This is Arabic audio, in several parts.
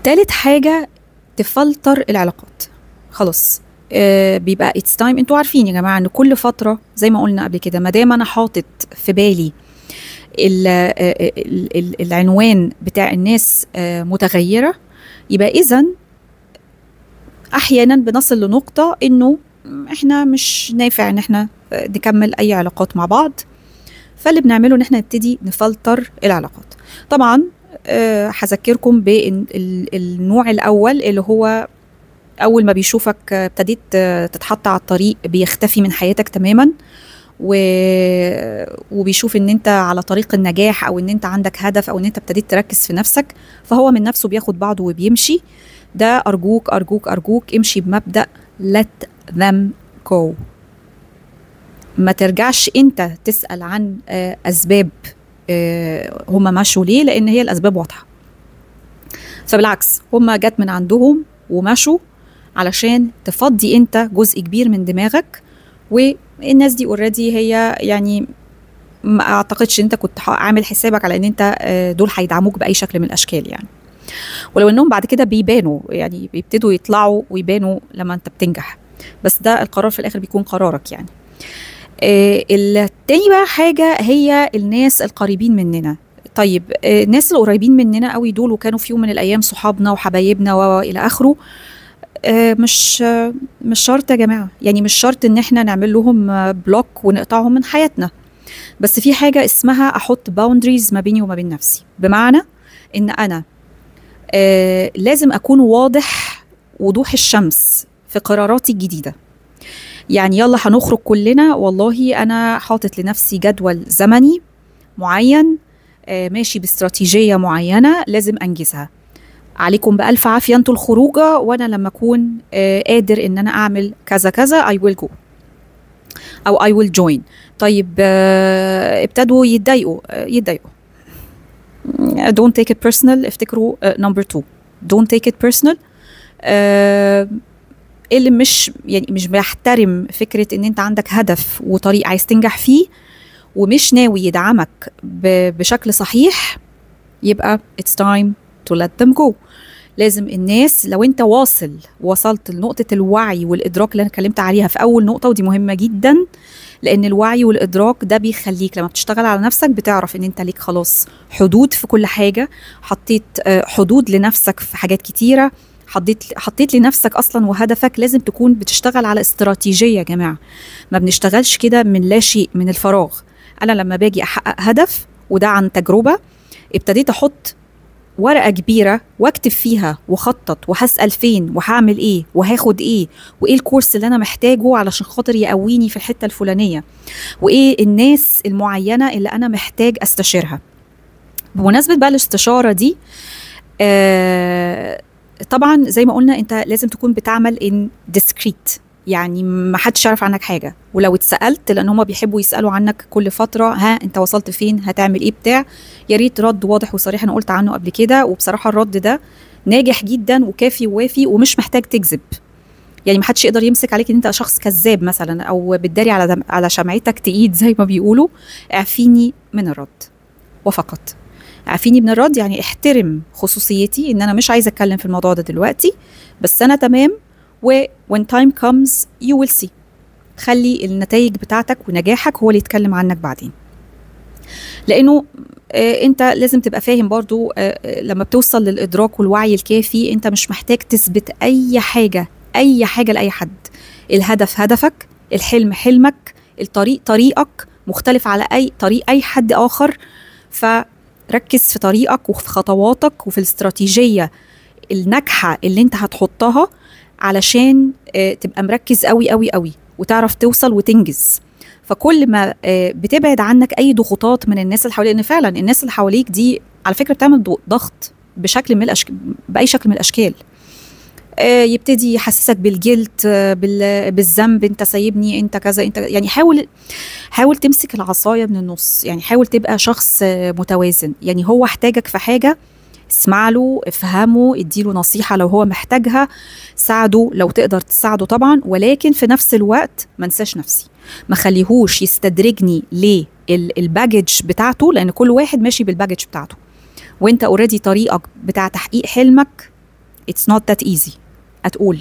تالت حاجة تفلتر العلاقات. خلاص بيبقى اتس تايم. انتوا عارفين يا جماعة ان كل فترة زي ما قلنا قبل كده، ما دام انا حاطط في بالي العنوان بتاع الناس متغيرة، يبقى اذن احيانا بنصل لنقطة انه احنا مش نافع ان احنا نكمل اي علاقات مع بعض. فاللي بنعمله ان احنا نبتدي نفلتر العلاقات. طبعا هذكركم بالنوع الاول اللي هو اول ما بيشوفك ابتديت تتحط على الطريق بيختفي من حياتك تماما، وبيشوف ان انت على طريق النجاح او ان انت عندك هدف او ان انت ابتديت تركز في نفسك، فهو من نفسه بياخد بعضه وبيمشي. ده ارجوك ارجوك ارجوك امشي بمبدأ let them go. ما ترجعش انت تسأل عن اسباب هما مشوا ليه، لان هي الاسباب واضحة. فبالعكس هما جت من عندهم ومشوا علشان تفضي انت جزء كبير من دماغك، والناس دي اوريدي هي يعني ما اعتقدش انت كنت عامل حسابك على ان انت دول هيدعموك باي شكل من الاشكال يعني. ولو انهم بعد كده بيبانوا، يعني بيبتدوا يطلعوا ويبانوا لما انت بتنجح، بس ده القرار في الاخر بيكون قرارك يعني. التاني بقى حاجة هي الناس القريبين مننا. طيب الناس القريبين مننا قوي دول وكانوا في يوم من الايام صحابنا وحبايبنا والى اخره، مش شرط يا جماعة، يعني مش شرط ان احنا نعمل لهم بلوك ونقطعهم من حياتنا. بس في حاجة اسمها احط باوندريز ما بيني وما بين نفسي، بمعنى ان انا لازم اكون واضح وضوح الشمس في قراراتي الجديدة. يعني يلا هنخرج كلنا، والله انا حاطط لنفسي جدول زمني معين، ماشي باستراتيجية معينة لازم انجزها. عليكم بألف عافية انتوا الخروجة، وانا لما اكون قادر ان انا اعمل كذا كذا I will go او I will join. طيب ابتدوا يتضايقوا don't take it personal. افتكروا number 2 don't take it personal. اللي مش بيحترم فكرة ان انت عندك هدف وطريق عايز تنجح فيه ومش ناوي يدعمك بشكل صحيح، يبقى it's time to let them go. لازم الناس، لو انت وصلت لنقطة الوعي والإدراك اللي أنا اتكلمت عليها في أول نقطة، ودي مهمة جدا، لأن الوعي والإدراك ده بيخليك لما بتشتغل على نفسك بتعرف ان انت ليك خلاص حدود في كل حاجة. حطيت حدود لنفسك في حاجات كتيرة، حطيت لنفسك أصلا وهدفك. لازم تكون بتشتغل على استراتيجية يا جماعة، ما بنشتغلش كده من لا شيء، من الفراغ. أنا لما باجي أحقق هدف، وده عن تجربة، ابتديت أحط ورقة كبيرة واكتب فيها وخطط وهسأل فين وهعمل ايه وهاخد ايه وايه الكورس اللي انا محتاجه علشان خاطر يقويني في الحتة الفلانية، وايه الناس المعينة اللي انا محتاج استشيرها. بمناسبة بقى الاستشارة دي، طبعا زي ما قلنا انت لازم تكون بتعمل in discreet، يعني ما حدش يعرف عنك حاجة. ولو اتسألت، لان هما بيحبوا يسألوا عنك كل فترة، ها انت وصلت فين، هتعمل ايه، بتاع، يا ريت رد واضح وصريح. انا قلت عنه قبل كده، وبصراحة الرد ده ناجح جدا وكافي ووافي ومش محتاج تكذب. يعني ما حدش يقدر يمسك عليك ان انت شخص كذاب مثلا او بتداري على شمعتك تقيد زي ما بيقولوا. اعفيني من الرد وفقط. اعفيني من الرد يعني احترم خصوصيتي، ان انا مش عايزة اتكلم في الموضوع ده دلوقتي، بس انا تمام، و when time comes you will see. خلي النتائج بتاعتك ونجاحك هو اللي يتكلم عنك بعدين. لانه انت لازم تبقى فاهم برضو، لما بتوصل للادراك والوعي الكافي، انت مش محتاج تثبت اي حاجة لأي حد. الهدف هدفك، الحلم حلمك، الطريق طريقك، مختلف على اي طريق اي حد اخر. فركز في طريقك وفي خطواتك وفي الاستراتيجية الناجحة اللي انت هتحطها، علشان تبقى مركز قوي قوي قوي وتعرف توصل وتنجز. فكل ما بتبعد عنك اي ضغوطات من الناس اللي حواليك، لان فعلا الناس اللي حواليك دي على فكرة بتعمل ضغط بشكل من باي شكل من الاشكال. يبتدي يحسسك بالجلد، بالذنب، انت سايبني، انت كذا، انت يعني حاول تمسك العصاية من النص. يعني حاول تبقى شخص متوازن. يعني هو احتاجك في حاجة، اسمع له، افهمه، اديله نصيحة لو هو محتاجها، ساعده لو تقدر تساعده طبعا، ولكن في نفس الوقت ما انساش نفسي، ما خليهوش يستدرجني للباجج بتاعته، لان كل واحد ماشي بالباجج بتاعته. وانت اوريدي طريقك بتاع تحقيق حلمك it's not that easy at all.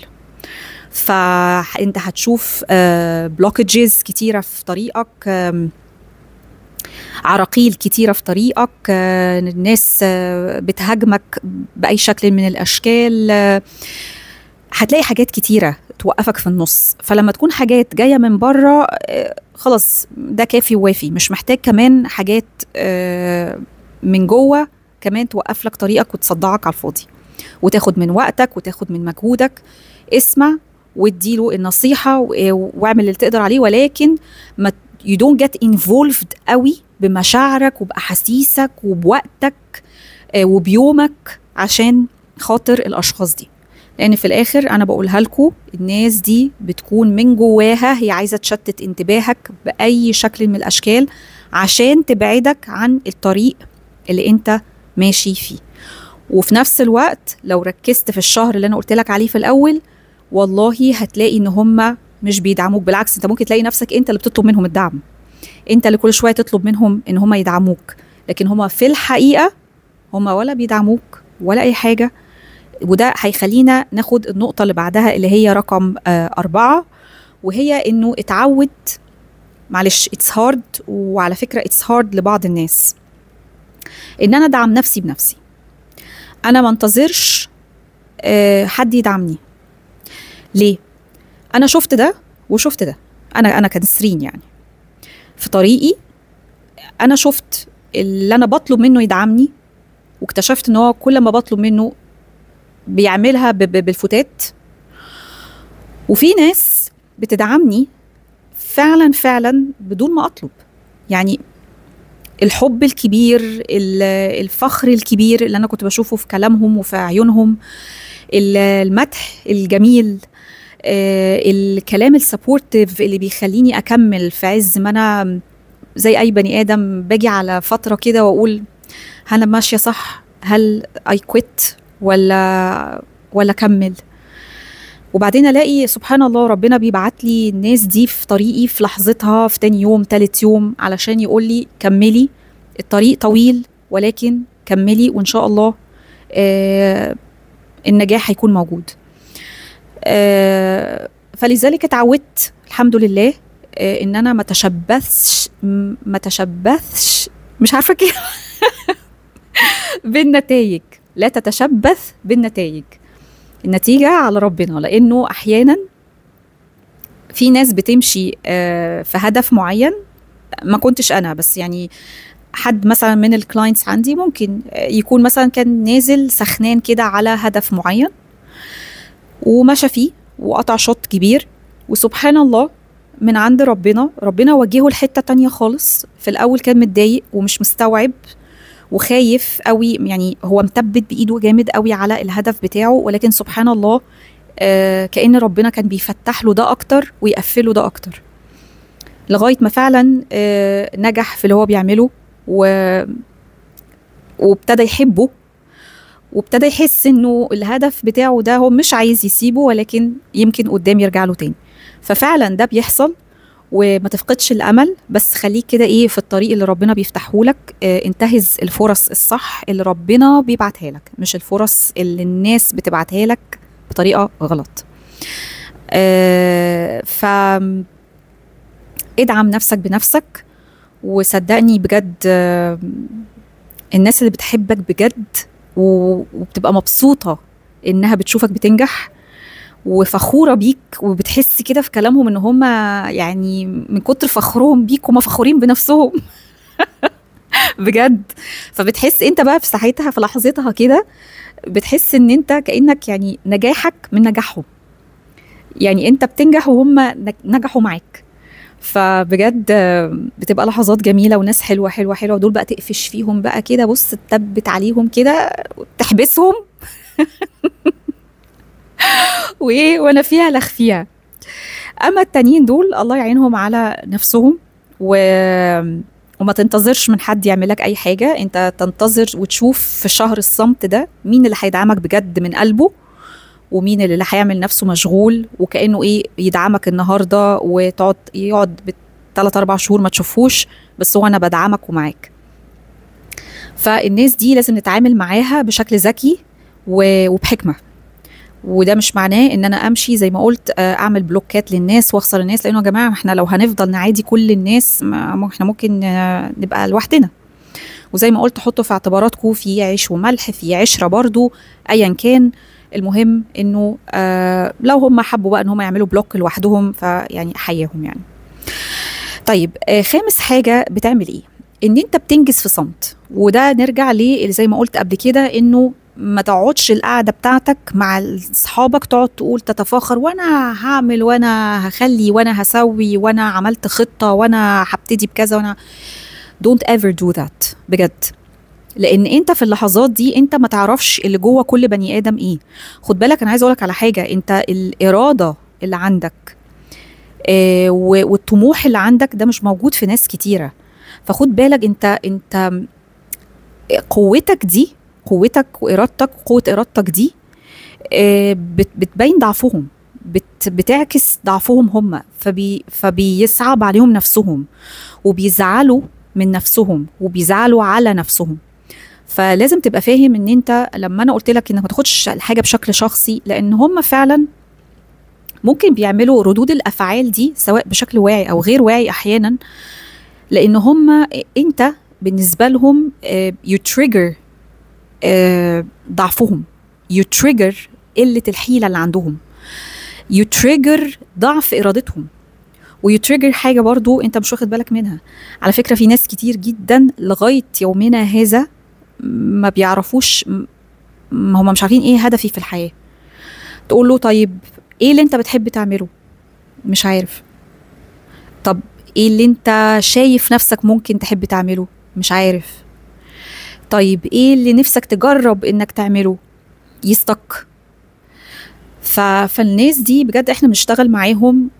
فانت هتشوف blockages كتيرة في طريقك، عراقيل كتيرة في طريقك، الناس بتهاجمك بأي شكل من الأشكال، هتلاقي حاجات كتيرة توقفك في النص. فلما تكون حاجات جاية من بره خلاص ده كافي ووافي، مش محتاج كمان حاجات من جوه كمان توقف لك طريقك وتصدعك على الفاضي وتاخد من وقتك وتاخد من مجهودك. اسمع واديله النصيحة واعمل اللي تقدر عليه، ولكن ما you don't get involved قوي بمشاعرك وبأحاسيسك وبوقتك وبيومك عشان خاطر الأشخاص دي. لأن في الآخر أنا بقولها لكم، الناس دي بتكون من جواها هي عايزة تشتت انتباهك بأي شكل من الأشكال عشان تبعدك عن الطريق اللي انت ماشي فيه. وفي نفس الوقت لو ركزت في الشهر اللي أنا قلت لك عليه في الأول، والله هتلاقي إن هم مش بيدعموك، بالعكس انت ممكن تلاقي نفسك انت اللي بتطلب منهم الدعم، انت اللي كل شوية تطلب منهم ان هم يدعموك، لكن هم في الحقيقة هم ولا بيدعموك ولا أي حاجة. وده هيخلينا ناخد النقطة اللي بعدها اللي هي رقم 4، وهي انه اتعود، معلش it's hard، وعلى فكرة it's hard لبعض الناس، ان انا ادعم نفسي بنفسي. انا ما انتظرش حد يدعمني. ليه؟ انا شفت ده وشفت ده، انا كنسرين يعني في طريقي، انا شفت اللي انا بطلب منه يدعمني واكتشفت ان هو كل ما بطلب منه بيعملها بالفتات. وفي ناس بتدعمني فعلا فعلا بدون ما اطلب، يعني الحب الكبير، الفخر الكبير اللي انا كنت بشوفه في كلامهم وفي عيونهم، المدح الجميل، الكلام السبورتيف اللي بيخليني اكمل في عز ما انا زي اي بني ادم باجي على فتره كده واقول هل انا ماشيه صح، هل اي كويت ولا كمل. وبعدين الاقي سبحان الله ربنا بيبعت لي الناس دي في طريقي في لحظتها، في تاني يوم تالت يوم، علشان يقول لي كملي، الطريق طويل ولكن كملي، وان شاء الله النجاح هيكون موجود. فلذلك اتعودت الحمد لله ان انا ما تشبثش مش عارفه كده بالنتائج. لا تتشبث بالنتائج، النتيجه على ربنا. لانه احيانا في ناس بتمشي في هدف معين، ما كنتش انا بس يعني حد مثلا من الكلاينتس عندي ممكن يكون مثلا كان نازل سخنان كده على هدف معين ومشى فيه وقطع شوط كبير، وسبحان الله من عند ربنا وجهه لحتة تانية خالص. في الأول كان متضايق ومش مستوعب وخايف قوي، يعني هو مثبت بإيده جامد قوي على الهدف بتاعه، ولكن سبحان الله كأن ربنا كان بيفتح له ده أكتر ويقفله ده أكتر، لغاية ما فعلا نجح في اللي هو بيعمله وابتدى يحبه، وابتدى يحس انه الهدف بتاعه ده هو مش عايز يسيبه، ولكن يمكن قدام يرجع له تاني. ففعلا ده بيحصل، وما تفقدش الامل، بس خليك كده ايه في الطريق اللي ربنا بيفتحه لك. انتهز الفرص الصح اللي ربنا بيبعتها لك، مش الفرص اللي الناس بتبعتها لك بطريقة غلط. ف ادعم نفسك بنفسك، وصدقني بجد الناس اللي بتحبك بجد وبتبقى مبسوطة انها بتشوفك بتنجح وفخورة بيك، وبتحس كده في كلامهم ان هم يعني من كتر فخرهم بيك هم فخورين بنفسهم بجد. فبتحس انت بقى في ساعتها في لحظتها كده بتحس ان انت كأنك يعني نجاحك من نجاحهم، يعني انت بتنجح وهم نجحوا معاك. فبجد بتبقى لحظات جميلة وناس حلوة حلوة حلوة، ودول بقى تقفش فيهم بقى كده، بص تثبت عليهم كده تحبسهم وانا فيها لخفيها. اما التانيين دول الله يعينهم على نفسهم، وما تنتظرش من حد يعمل لك اي حاجة، انت تنتظر وتشوف في شهر الصمت ده مين اللي هيدعمك بجد من قلبه، ومين اللي هيعمل نفسه مشغول وكأنه ايه يدعمك النهاردة يقعد ب3-4 شهور ما تشوفوش، بس هو انا بدعمك ومعاك. فالناس دي لازم نتعامل معاها بشكل ذكي وبحكمة. وده مش معناه ان انا امشي زي ما قلت اعمل بلوكات للناس واخسر الناس، لانه يا جماعه احنا لو هنفضل نعادي كل الناس احنا ممكن نبقى لوحدنا. وزي ما قلت حطوا في اعتباراتكم في عيش وملح، في عشره برضو ايا كان. المهم انه لو هم حبوا بقى ان هم يعملوا بلوك لوحدهم فيعني احييهم يعني. طيب خامس حاجه بتعمل ايه؟ ان انت بتنجز في صمت. وده نرجع ليه زي ما قلت قبل كده، انه ما تقعدش القعده بتاعتك مع اصحابك تقعد تقول تتفاخر وانا هعمل وانا هخلي وانا هسوي وانا عملت خطه وانا هبتدي بكذا وانا don't ever do that بجد. لان انت في اللحظات دي انت ما تعرفش اللي جوه كل بني ادم ايه. خد بالك انا عايز اقولك على حاجه، انت الاراده اللي عندك والطموح اللي عندك ده مش موجود في ناس كتيره. فخد بالك انت قوتك دي، قوتك وارادتك وقوه ارادتك دي بتبين ضعفهم، بتعكس ضعفهم هم، فبيصعب عليهم نفسهم وبيزعلوا من نفسهم وبيزعلوا على نفسهم. فلازم تبقى فاهم ان انت لما انا قلت لك انك ما تاخدش الحاجه بشكل شخصي، لان هم فعلا ممكن بيعملوا ردود الافعال دي سواء بشكل واعي او غير واعي احيانا، لان هم انت بالنسبه لهم you trigger ضعفهم، you trigger قله الحيله اللي عندهم، you trigger ضعف ارادتهم، ويو تريجر حاجه برضو انت مش واخد بالك منها. على فكره في ناس كتير جدا لغايه يومنا هذا ما بيعرفوش، هم مش عارفين ايه هدفي في الحياه. تقول له طيب ايه اللي انت بتحب تعمله؟ مش عارف. طب ايه اللي انت شايف نفسك ممكن تحب تعمله؟ مش عارف. طيب ايه اللي نفسك تجرب انك تعمله؟ يستك. فالناس دي بجد احنا بنشتغل معاهم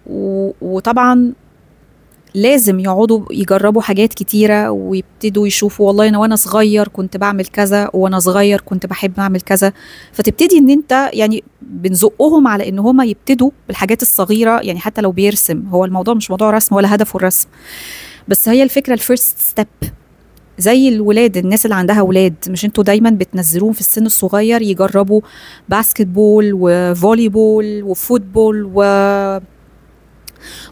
وطبعا لازم يقعدوا يجربوا حاجات كتيرة ويبتدوا يشوفوا والله انا وانا صغير كنت بعمل كذا وانا صغير كنت بحب اعمل كذا. فتبتدي ان انت يعني بنزقهم على ان هما يبتدوا بالحاجات الصغيرة. يعني حتى لو بيرسم، هو الموضوع مش موضوع رسم ولا هدفه الرسم، بس هي الفكرة الفيرست ستيب. زي الولاد، الناس اللي عندها ولاد، مش انتوا دايما بتنزلوهم في السن الصغير يجربوا باسكت بول وفولي بول وفوتبول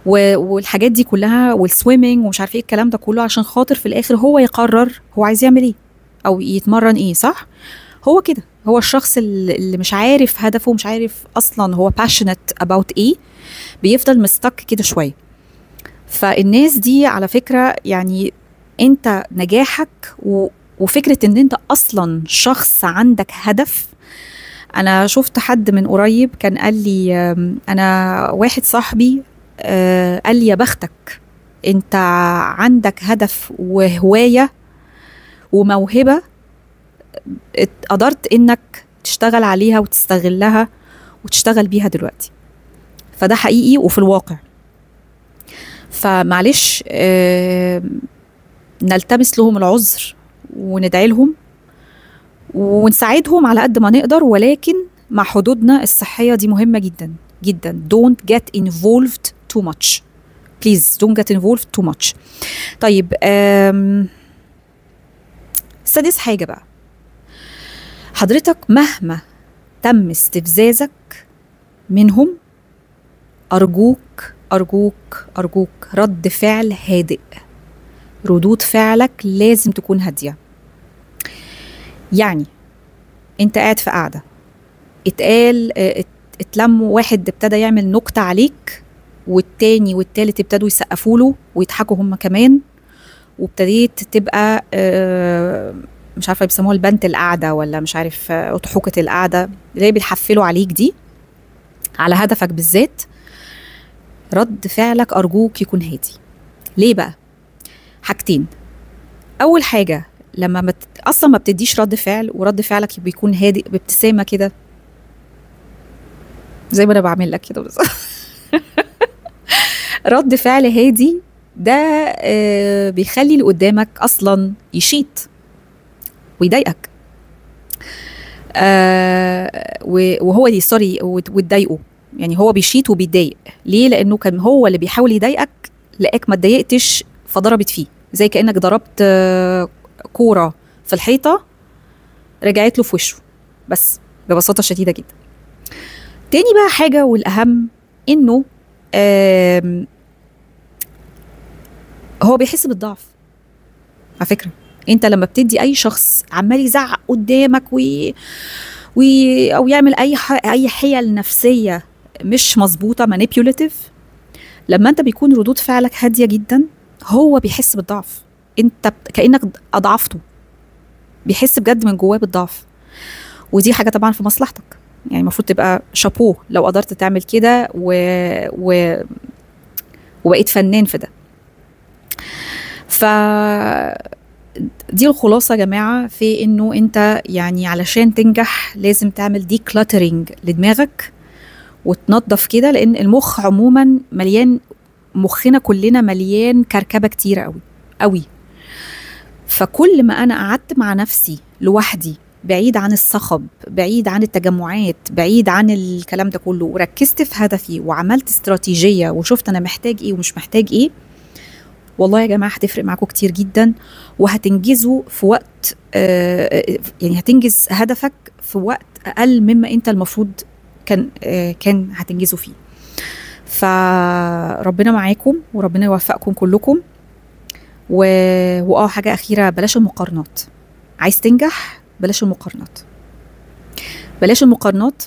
والحاجات دي كلها والسويمنج ومش عارف ايه الكلام ده كله، عشان خاطر في الاخر هو يقرر هو عايز يعمل ايه او يتمرن ايه. صح؟ هو كده، هو الشخص اللي مش عارف هدفه، مش عارف اصلا هو passionate about ايه، بيفضل مستك كده شويه. فالناس دي على فكره يعني انت نجاحك وفكره ان انت اصلا شخص عندك هدف. انا شفت حد من قريب كان قال لي، انا واحد صاحبي قال لي يا بختك انت عندك هدف وهوايه وموهبه قدرت انك تشتغل عليها وتستغلها وتشتغل بيها دلوقتي. فده حقيقي وفي الواقع. فمعلش نلتمس لهم العذر وندعي لهم ونساعدهم على قد ما نقدر، ولكن مع حدودنا الصحية دي مهمة جدا جدا. Don't get involved too much. Please don't get involved too much. طيب سادس حاجة بقى، حضرتك مهما تم استفزازك منهم أرجوك أرجوك أرجوك رد فعل هادئ. ردود فعلك لازم تكون هادية. يعني انت قاعد في قاعدة اتلم واحد ابتدى يعمل نكتة عليك والتاني والتالت ابتدوا يسقفوا له ويضحكوا هم كمان، وابتديت تبقى مش عارفة بيسموها البنت القاعدة ولا مش عارف أضحوكة القاعدة اللي بيحفلوا عليك دي على هدفك بالذات. رد فعلك أرجوك يكون هادي. ليه بقى؟ حاجتين. أول حاجة لما أصلا ما بتديش رد فعل، ورد فعلك بيكون هادئ بابتسامة كده زي ما أنا بعمل لك كده بس رد فعل هادي ده بيخلي اللي قدامك أصلا يشيط ويضايقك، وهو دي سوري وتضايقه. يعني هو بيشيط وبيتضايق ليه؟ لأنه كان هو اللي بيحاول يضايقك، لقاك ما اتضايقتش فضربت فيه، زي كأنك ضربت كورة في الحيطة رجعت له في وشه، بس ببساطة شديدة جدا. تاني بقى حاجة والأهم إنه هو بيحس بالضعف. على فكرة انت لما بتدي اي شخص عمال يزعق قدامك او يعمل اي حيل نفسية مش مظبوطة manipulative، لما انت بيكون ردود فعلك هادية جدا هو بيحس بالضعف، انت كأنك اضعفته، بيحس بجد من جواه بالضعف. ودي حاجة طبعا في مصلحتك، يعني المفروض تبقى شابوه لو قدرت تعمل كده وبقيت فنان في ده. دي الخلاصة يا جماعة في انه انت يعني علشان تنجح لازم تعمل دي كلاترينج لدماغك وتنظف كده، لان المخ عموما مليان، مخنا كلنا مليان كركبة كتيرة قوي قوي. فكل ما انا قعدت مع نفسي لوحدي بعيد عن الصخب، بعيد عن التجمعات، بعيد عن الكلام ده كله، وركزت في هدفي وعملت استراتيجية وشفت انا محتاج ايه ومش محتاج ايه، والله يا جماعة هتفرق معاكم كتير جدا، وهتنجزوا في وقت يعني هتنجز هدفك في وقت أقل مما أنت المفروض كان هتنجزوا فيه. فربنا معاكم وربنا يوفقكم كلكم. حاجة أخيرة، بلاش المقارنات. عايز تنجح بلاش المقارنات، بلاش المقارنات.